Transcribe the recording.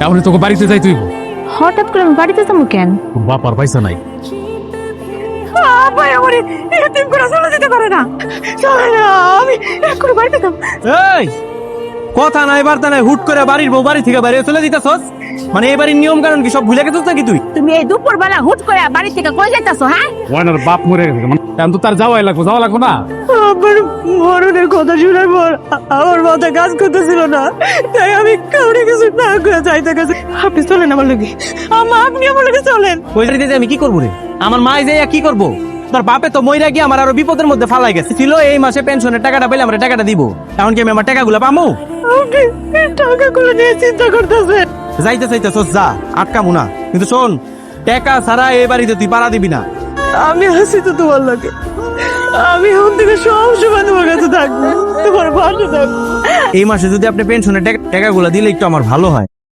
এখন তোকে বাড়িতে যাই তুই হঠাৎ করে আমি বাড়িতে যাবো কেন? তোর বাপ আর পয়সা নাই। ভাই আমার এতিম করে চলে যেতে পারে না, চলে না, আমি এখন বাড়িতে যাবো। এই কথা নাই বার্তা নাই, হুট করে বাড়ির বউ বাড়ি থেকে বাইরে চলে দিতেছস? মানে এই বাড়ির নিয়ম কানুন কি সব ভুলে গেছিস নাকি তুই? তুমি এই দুপুর বেলা হুট করে বাড়ি থেকে কই যাইতাছো? হ্যাঁ, ওয়ানার বাপ মরে গেছে, এখন তো তার যাওয়া লাগবো না। আমার মরণের কথা শোনার পর আমার মাথা কাজ করতেছিল না, তাই আমি কাউরে কিছু না করে যাইতে গেছি। আপনি চলেন আমার লগে, আপনি আমার লগে চলেন। ওই বাড়িতে আমি কি করবো রে? আমার মা যাইয়া কি করবো? তোর বাপে তো মইরা গিয়ে আমার আরো বিপদের মধ্যে ফালাই গেছে। ছিল এই মাসে পেনশনের টাকাটা পেলে আমরা টাকাটা দিব, এখন কি আমি আমার টাকাগুলো পামু? আপনি টাকাগুলো নিয়ে চিন্তা করতেছেন? যাইতে চাইতেছস যা, আটকামু না, কিন্তু শোন, টাকা ছাড়া এই বাড়িতে তুই পাড়া দিবি না। আমি আছি তো তোমার লগে, আমি এখন থেকে সব সময় তোমার কাছে থাকবো, তোমার পাশে থাকবো। এই মাসে যদি আপনি পেনশনের টাকাগুলো দিলে একটু আমার ভালো হয়।